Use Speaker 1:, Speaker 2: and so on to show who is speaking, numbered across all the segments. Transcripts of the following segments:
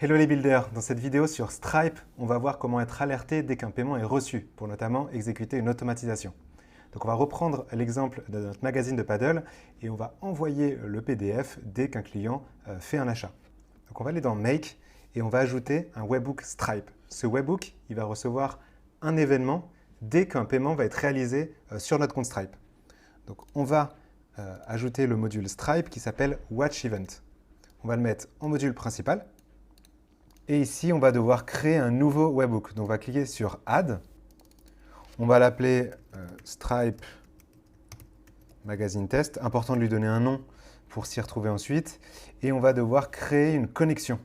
Speaker 1: Hello les builders, dans cette vidéo sur Stripe, on va voir comment être alerté dès qu'un paiement est reçu, pour notamment exécuter une automatisation. Donc on va reprendre l'exemple de notre magazine de paddle et on va envoyer le PDF dès qu'un client fait un achat. Donc on va aller dans Make et on va ajouter un webhook Stripe. Ce webhook, il va recevoir un événement dès qu'un paiement va être réalisé sur notre compte Stripe. Donc on va ajouter le module Stripe qui s'appelle Watch Event. On va le mettre en module principal. Et ici, on va devoir créer un nouveau webhook. Donc, on va cliquer sur Add. On va l'appeler Stripe Magazine Test. Important de lui donner un nom pour s'y retrouver ensuite. Et on va devoir créer une connexion.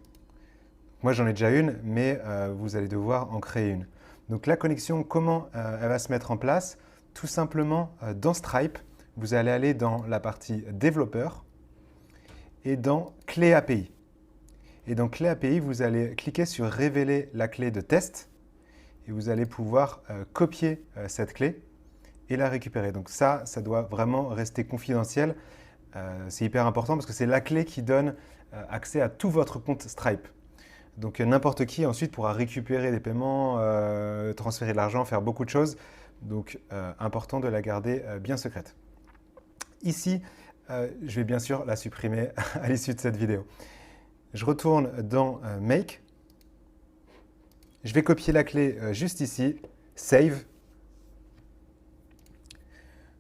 Speaker 1: Moi, j'en ai déjà une, mais vous allez devoir en créer une. Donc, la connexion, comment elle va se mettre en place? Tout simplement, dans Stripe, vous allez aller dans la partie développeur et dans Clé API. Et dans Clé API, vous allez cliquer sur Révéler la clé de test et vous allez pouvoir copier cette clé et la récupérer. Donc ça doit vraiment rester confidentiel. C'est hyper important parce que c'est la clé qui donne accès à tout votre compte Stripe. Donc n'importe qui ensuite pourra récupérer des paiements, transférer de l'argent, faire beaucoup de choses. Donc important de la garder bien secrète. Ici, je vais bien sûr la supprimer à l'issue de cette vidéo. Je retourne dans Make. Je vais copier la clé juste ici, Save.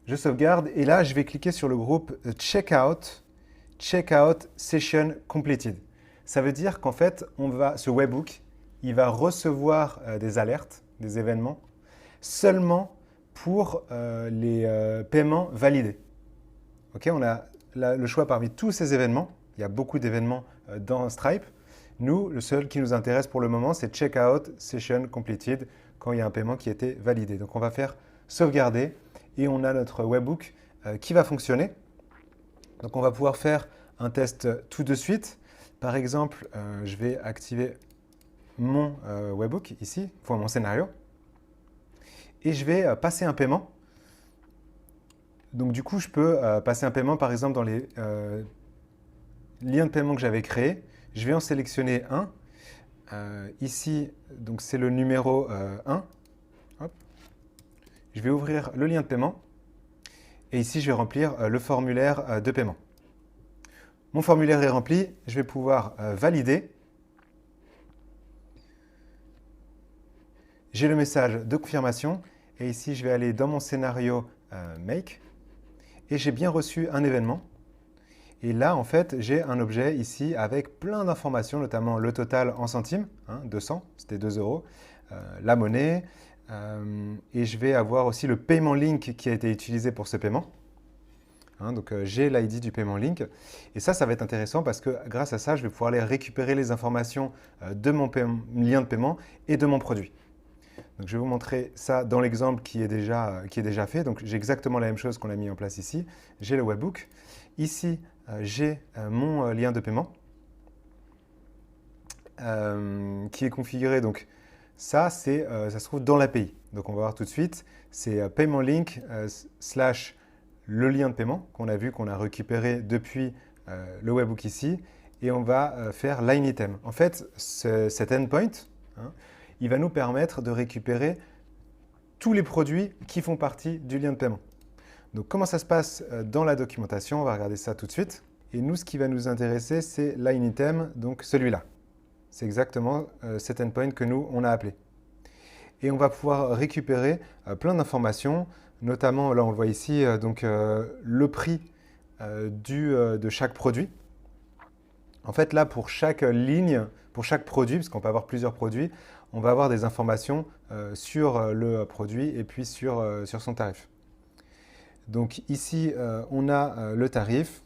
Speaker 1: Je sauvegarde et là, je vais cliquer sur le groupe Checkout Session Completed. Ça veut dire qu'en fait, ce webhook, il va recevoir des alertes, des événements, seulement pour les paiements validés. Okay, on a le choix parmi tous ces événements. Il y a beaucoup d'événements dans Stripe. Nous, le seul qui nous intéresse pour le moment, c'est Checkout Session Completed, quand il y a un paiement qui a été validé. Donc, on va faire sauvegarder et on a notre webhook qui va fonctionner. Donc, on va pouvoir faire un test tout de suite. Par exemple, je vais activer mon webhook ici, pour mon scénario. Et je vais passer un paiement. Donc, du coup, je peux passer un paiement, par exemple, dans les liens de paiement que j'avais créés. Je vais en sélectionner un. Ici, donc c'est le numéro 1. Hop. Je vais ouvrir le lien de paiement. Et ici, je vais remplir le formulaire de paiement. Mon formulaire est rempli. Je vais pouvoir valider. J'ai le message de confirmation. Et ici, je vais aller dans mon scénario Make. Et j'ai bien reçu un événement. Et là, en fait, j'ai un objet ici avec plein d'informations, notamment le total en centimes, 200, c'était 2 euros, la monnaie, et je vais avoir aussi le payment link qui a été utilisé pour ce paiement. Donc j'ai l'ID du payment link. Et ça va être intéressant parce que grâce à ça, je vais pouvoir aller récupérer les informations de mon lien de paiement et de mon produit. Donc, je vais vous montrer ça dans l'exemple qui est déjà fait. Donc, j'ai exactement la même chose qu'on a mis en place ici. J'ai le webhook. Ici, j'ai mon lien de paiement qui est configuré. Donc, ça se trouve dans l'API. Donc, on va voir tout de suite. C'est payment link slash le lien de paiement qu'on a vu, qu'on a récupéré depuis le webhook ici. Et on va faire line item. En fait, cet endpoint, il va nous permettre de récupérer tous les produits qui font partie du lien de paiement. Donc, comment ça se passe dans la documentation? On va regarder ça tout de suite. Et nous, ce qui va nous intéresser, c'est line item, donc celui-là. C'est exactement cet endpoint que nous, on a appelé. Et on va pouvoir récupérer plein d'informations, notamment, là, on le voit ici, le prix de chaque produit. En fait, là, pour chaque ligne, pour chaque produit, parce qu'on peut avoir plusieurs produits, on va avoir des informations sur le produit et puis sur son tarif. Donc ici, on a le tarif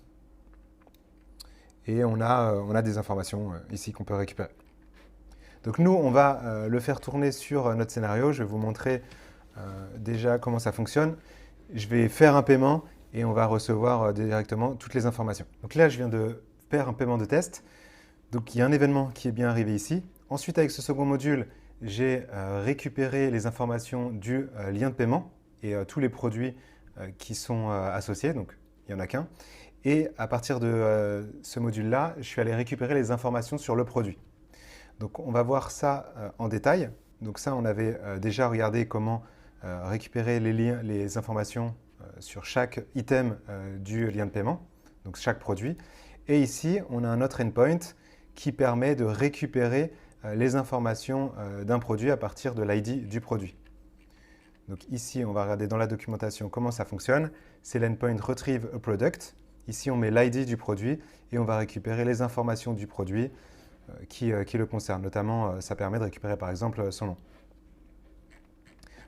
Speaker 1: et on a des informations ici qu'on peut récupérer. Donc nous, on va le faire tourner sur notre scénario. Je vais vous montrer déjà comment ça fonctionne. Je vais faire un paiement et on va recevoir directement toutes les informations. Donc là, je viens de faire un paiement de test. Donc il y a un événement qui est bien arrivé ici. Ensuite, avec ce second module, j'ai récupéré les informations du lien de paiement et tous les produits qui sont associés, donc il n'y en a qu'un. Et à partir de ce module-là, je suis allé récupérer les informations sur le produit. Donc on va voir ça en détail. Donc ça, on avait déjà regardé comment récupérer les informations sur chaque item du lien de paiement, donc chaque produit. Et ici, on a un autre endpoint qui permet de récupérer les informations d'un produit à partir de l'ID du produit. Donc ici, on va regarder dans la documentation comment ça fonctionne. C'est l'endpoint retrieve a product. Ici, on met l'ID du produit et on va récupérer les informations du produit qui le concernent. Notamment, ça permet de récupérer par exemple son nom.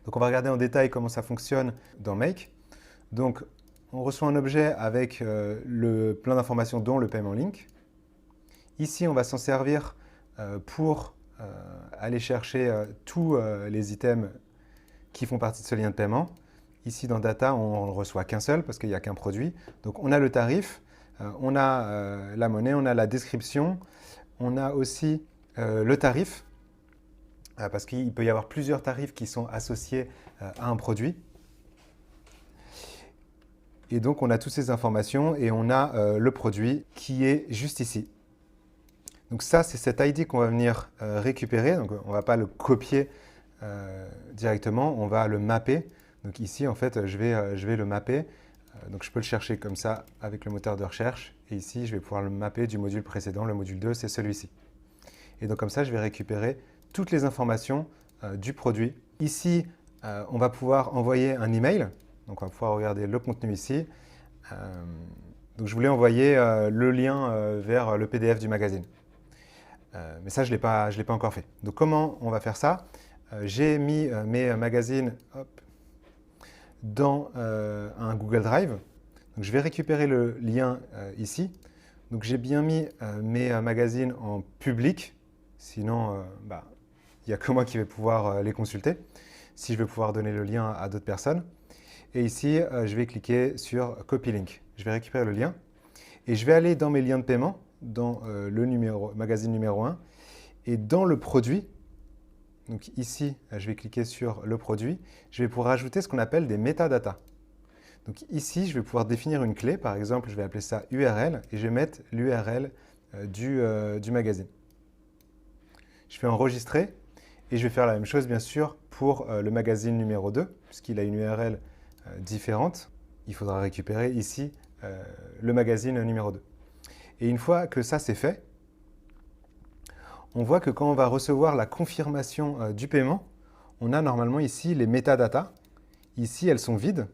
Speaker 1: Donc on va regarder en détail comment ça fonctionne dans Make. Donc on reçoit un objet avec plein d'informations dont le paiement link. Ici, on va s'en servir pour aller chercher tous les items qui font partie de ce lien de paiement. Ici, dans Data, on ne reçoit qu'un seul parce qu'il n'y a qu'un produit. Donc, on a le tarif, on a la monnaie, on a la description, on a aussi le tarif, parce qu'il peut y avoir plusieurs tarifs qui sont associés à un produit. Et donc, on a toutes ces informations et on a le produit qui est juste ici. Donc ça, c'est cet ID qu'on va venir récupérer. Donc, on ne va pas le copier directement, on va le mapper. Donc ici, en fait, je vais le mapper. Donc je peux le chercher comme ça avec le moteur de recherche. Et ici, je vais pouvoir le mapper du module précédent. Le module 2, c'est celui-ci. Et donc comme ça, je vais récupérer toutes les informations du produit. Ici, on va pouvoir envoyer un email. Donc on va pouvoir regarder le contenu ici. Donc je voulais envoyer le lien vers le PDF du magazine. Mais ça, je ne l'ai pas encore fait. Donc comment on va faire ça? J'ai mis mes magazines dans un Google Drive. Donc, je vais récupérer le lien ici. Donc, j'ai bien mis mes magazines en public. Sinon, il n'y a que moi qui vais pouvoir les consulter. Si je veux pouvoir donner le lien à d'autres personnes. Et ici, je vais cliquer sur Copy Link. Je vais récupérer le lien. Et je vais aller dans mes liens de paiement, dans le magazine numéro 1. Et dans le produit, donc ici, je vais cliquer sur le produit. Je vais pouvoir ajouter ce qu'on appelle des métadatas. Donc ici, je vais pouvoir définir une clé. Par exemple, je vais appeler ça URL et je vais mettre l'URL du magazine. Je fais enregistrer et je vais faire la même chose, bien sûr, pour le magazine numéro 2, puisqu'il a une URL différente. Il faudra récupérer ici le magazine numéro 2. Et une fois que ça, c'est fait, on voit que quand on va recevoir la confirmation du paiement, on a normalement ici les métadatas. Ici, elles sont vides,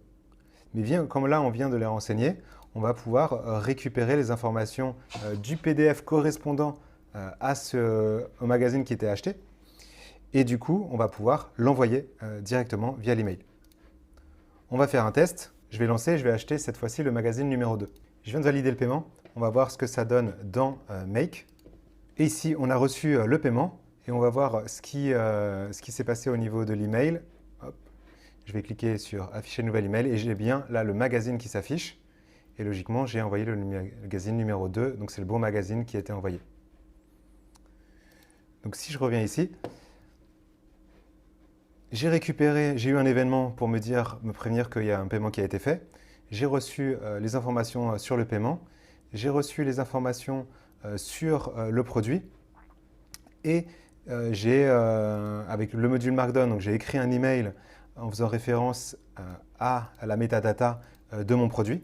Speaker 1: mais comme là, on vient de les renseigner, on va pouvoir récupérer les informations du PDF correspondant au magazine qui était acheté. Et du coup, on va pouvoir l'envoyer directement via l'email. On va faire un test. Je vais lancer, je vais acheter cette fois-ci le magazine numéro 2. Je viens de valider le paiement. On va voir ce que ça donne dans Make. Et ici, on a reçu le paiement et on va voir ce qui s'est passé au niveau de l'email. Je vais cliquer sur afficher nouvel email et j'ai bien là le magazine qui s'affiche. Et logiquement, j'ai envoyé le magazine numéro 2, donc c'est le bon magazine qui a été envoyé. Donc si je reviens ici, j'ai eu un événement pour me prévenir qu'il y a un paiement qui a été fait. J'ai reçu les informations sur le paiement. J'ai reçu les informations sur le produit et avec le module Markdown, donc j'ai écrit un email en faisant référence à la métadata de mon produit,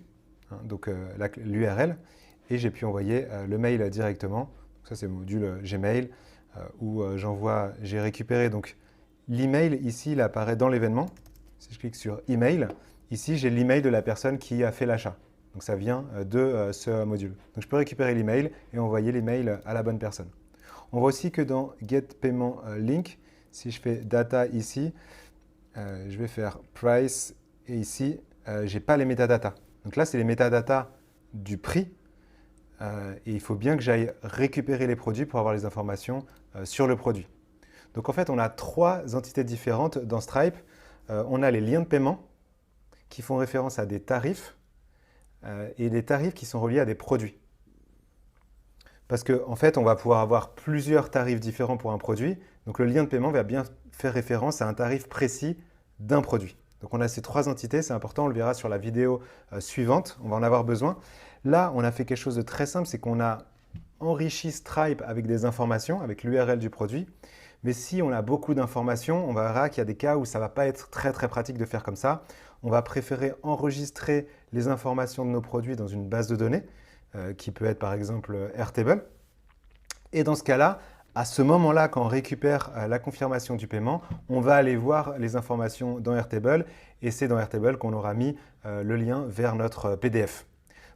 Speaker 1: hein, donc l'URL, et j'ai pu envoyer le mail directement. Donc ça c'est le module Gmail où j'ai récupéré donc l'email ici, il apparaît dans l'événement. Si je clique sur email, ici j'ai l'email de la personne qui a fait l'achat. Donc ça vient de ce module. Donc je peux récupérer l'email et envoyer l'email à la bonne personne. On voit aussi que dans Get Payment Link, si je fais Data ici, je vais faire Price et ici, je n'ai pas les métadatas. Donc là, c'est les métadatas du prix et il faut bien que j'aille récupérer les produits pour avoir les informations sur le produit. Donc en fait, on a 3 entités différentes dans Stripe. On a les liens de paiement qui font référence à des tarifs et des tarifs qui sont reliés à des produits. Parce qu'en fait, on va pouvoir avoir plusieurs tarifs différents pour un produit. Donc le lien de paiement va bien faire référence à un tarif précis d'un produit. Donc on a ces 3 entités, c'est important, on le verra sur la vidéo suivante, on va en avoir besoin. Là, on a fait quelque chose de très simple, c'est qu'on a enrichi Stripe avec des informations, avec l'URL du produit. Mais si on a beaucoup d'informations, on verra qu'il y a des cas où ça ne va pas être très pratique de faire comme ça. On va préférer enregistrer les informations de nos produits dans une base de données, qui peut être par exemple Airtable. Et dans ce cas-là, à ce moment-là, quand on récupère la confirmation du paiement, on va aller voir les informations dans Airtable et c'est dans Airtable qu'on aura mis le lien vers notre PDF.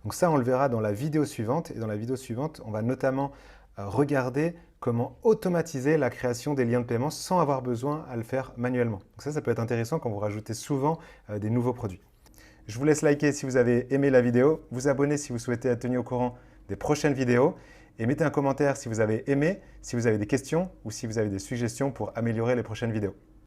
Speaker 1: Donc ça, on le verra dans la vidéo suivante. Et dans la vidéo suivante, on va notamment regarder comment automatiser la création des liens de paiement sans avoir besoin à le faire manuellement. Donc ça peut être intéressant quand vous rajoutez souvent des nouveaux produits. Je vous laisse liker si vous avez aimé la vidéo, vous abonner si vous souhaitez être tenu au courant des prochaines vidéos et mettez un commentaire si vous avez aimé, si vous avez des questions ou si vous avez des suggestions pour améliorer les prochaines vidéos.